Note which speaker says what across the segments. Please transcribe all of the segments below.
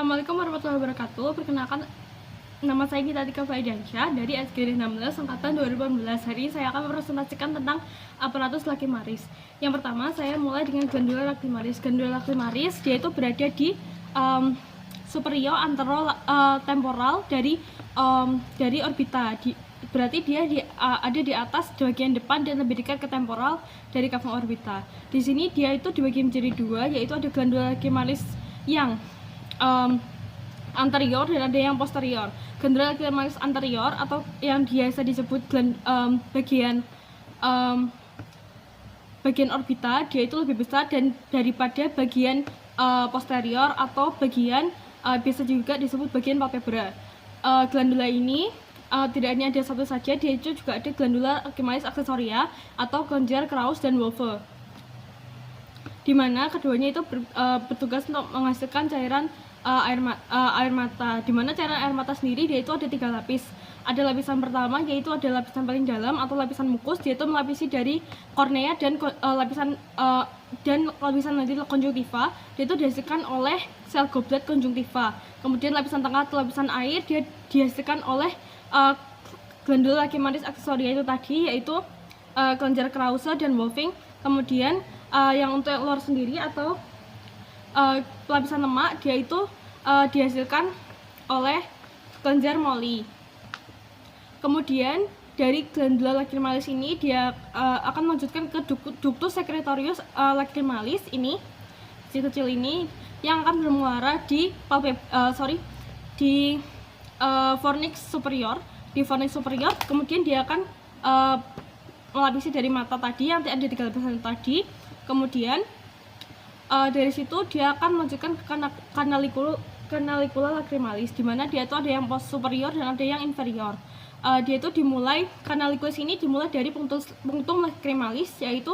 Speaker 1: Assalamualaikum warahmatullahi wabarakatuh. Perkenalkan, nama saya Gita Tika Faidiansyah dari SGD 16 Angkatan 2018. Hari ini saya akan mempresentasikan tentang aparatus lacrimalis. Yang pertama, saya mulai dengan glandula lacrimalis. Glandula lacrimalis dia itu berada di superior anterotemporal dari orbita. Berarti dia ada di atas di bagian depan dan lebih dekat ke temporal dari kavum orbita. Di sini dia itu dibagi menjadi dua, yaitu ada glandula lacrimalis yang anterior dan ada yang posterior. Glandula lacrimalis anterior atau yang biasa disebut bagian orbita, dia itu lebih besar dan daripada bagian posterior atau bagian biasa juga disebut bagian palpebra. Glandula ini tidak hanya ada satu saja, dia itu juga ada glandula lacrimalis aksesoria atau kelenjar Krauss dan Wolfe, di mana keduanya itu bertugas untuk menghasilkan cairan air mata. Di mana cairan air mata sendiri dia itu ada 3 lapis. Ada lapisan pertama, yaitu ada lapisan paling dalam atau lapisan mukus, dia itu melapisi dari kornea dan lapisan nanti konjungtiva, dia itu dihasilkan oleh sel goblet konjungtiva. Kemudian lapisan tengah atau lapisan air dia dihasilkan oleh glandula lacrimalis aksesoria itu tadi, yaitu kelenjar Krause dan Wolfing. Kemudian yang untuk yang luar sendiri atau lapisan lemak, dia itu dihasilkan oleh kelenjar Molly. Kemudian dari glandula lacrimalis ini dia akan melanjutkan ke ductus secretorius lacrimalis ini, kecil ini, yang akan bermuara di fornix superior. Di fornix superior, kemudian dia akan melapisi dari mata tadi yang ada 3 lapisan tadi. Kemudian dari situ dia akan melanjutkan ke canalicula lacrimalis, di mana dia itu ada yang post superior dan ada yang inferior. Dia itu dimulai, canaliculus ini dimulai dari punctum lacrimalis, yaitu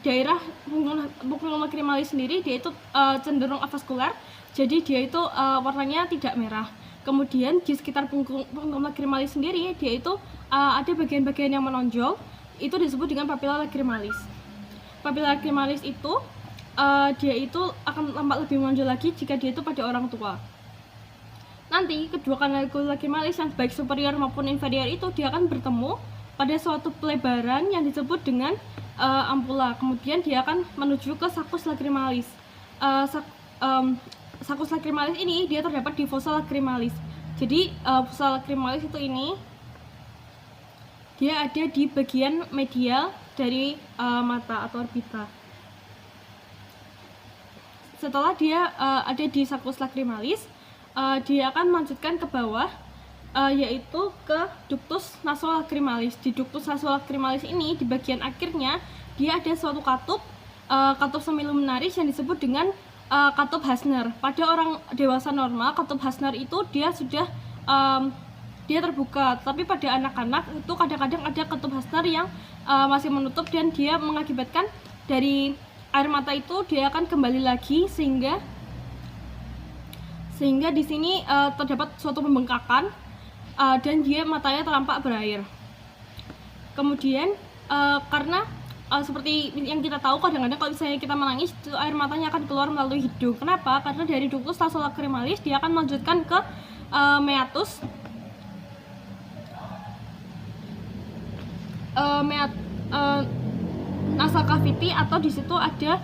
Speaker 1: daerah punctum lacrimalis sendiri dia itu cenderung avaskular, jadi dia itu warnanya tidak merah. Kemudian di sekitar punctum lacrimalis sendiri dia itu ada bagian-bagian yang menonjol, itu disebut dengan papilla lacrimalis. Papilla lacrimalis itu dia itu akan tampak lebih menonjol lagi jika dia itu pada orang tua. Nanti kedua canalicula lacrimalis yang baik superior maupun inferior itu dia akan bertemu pada suatu pelebaran yang disebut dengan ampula. Kemudian dia akan menuju ke saccus lacrimalis. Saccus lacrimalis ini dia terdapat di fossa lacrimalis. Jadi fossa lacrimalis itu ini dia ada di bagian medial dari mata atau orbita. Setelah dia ada di saccus lacrimalis, dia akan melanjutkan ke bawah, yaitu ke ductus nasolacrimalis. Di ductus nasolacrimalis ini di bagian akhirnya dia ada suatu katup semiluminaris yang disebut dengan katup Hasner. Pada orang dewasa normal, katup Hasner itu dia sudah dia terbuka, tapi pada anak-anak itu kadang-kadang ada katup Hasner yang masih menutup dan dia mengakibatkan dari air mata itu dia akan kembali lagi sehingga di sini terdapat suatu pembengkakan dan dia matanya tampak berair. Kemudian karena seperti yang kita tahu, kadang-kadang kalau misalnya kita menangis itu air matanya akan keluar melalui hidung. Kenapa? Karena dari ductus nasolacrimalis dia akan melanjutkan ke meatus nasal cavity, atau di situ ada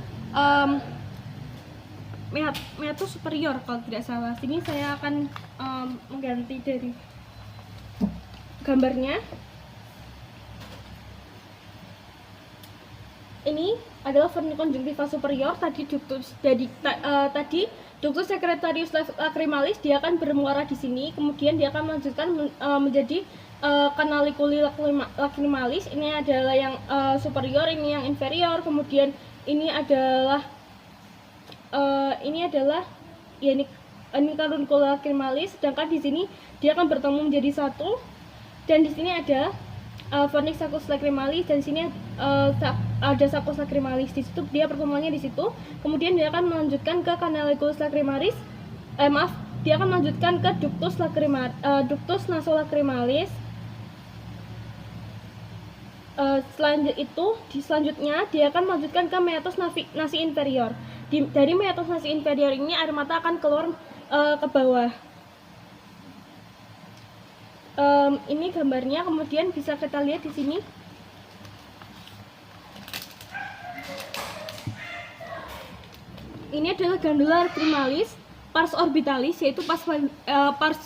Speaker 1: meatus superior kalau tidak salah. Sini saya akan mengganti dari gambarnya. Ini adalah fornix conjunctiva superior. Tadi ductus secretarius lacrimalis dia akan bermuara di sini. Kemudian dia akan melanjutkan menjadi canaliculi lacrimalis. Ini adalah yang superior, ini yang inferior. Kemudian ini adalah ini canalicula lacrimalis. Sedangkan di sini dia akan bertemu menjadi satu. Dan di sini ada fornix saccus lacrimalis, dan di sini ada saccus lacrimalis. Di situ dia pertemuannya di situ. Kemudian dia akan melanjutkan ke canalicus lacrimalis. Dia akan melanjutkan ke ductus nasolacrimalis. Selanjutnya dia akan melanjutkan ke meatus nasi inferior. dari meatus nasi inferior ini air mata akan keluar ke bawah. Ini gambarnya, kemudian bisa kita lihat di sini. Ini adalah gandula lacrimalis pars orbitalis, yaitu pars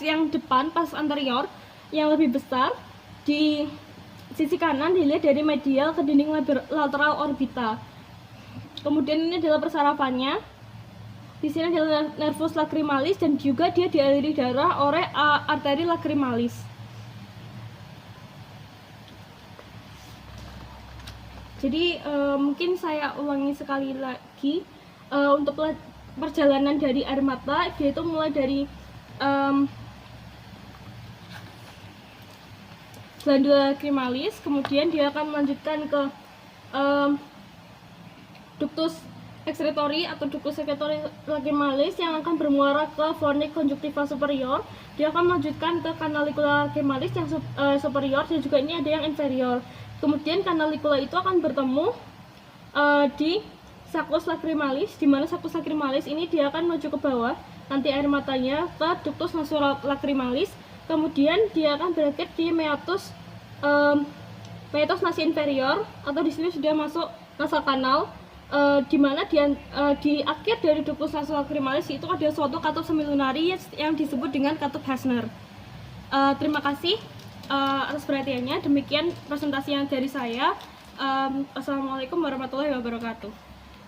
Speaker 1: yang depan, pars anterior yang lebih besar. Di sisi kanan dilihat dari medial ke dinding lateral orbita. Kemudian ini adalah persarafannya. Di sini adalah nervus lacrimalis dan juga dia dialiri darah oleh arteri lacrimalis. Jadi mungkin saya ulangi sekali lagi, untuk perjalanan dari air mata, dia itu mulai dari glandula lacrimalis, kemudian dia akan melanjutkan ke ductus excretory atau ductus secretory lacrimalis yang akan bermuara ke fornix conjunctiva superior. Dia akan melanjutkan ke canalicula lacrimalis yang superior, dan juga ini ada yang inferior. Kemudian canalicula itu akan bertemu di saccus lacrimalis, di mana saccus lacrimalis ini dia akan menuju ke bawah, nanti air matanya ke ductus nasolacrimalis, kemudian dia akan berakhir di meatus nasi inferior, atau di sini sudah masuk nasal kanal, di mana di akhir dari ductus nasolacrimalis itu ada suatu katup semilunari yang disebut dengan katup Hasner. Terima kasih atas perhatiannya. Demikian presentasi yang dari saya. Assalamualaikum warahmatullahi wabarakatuh.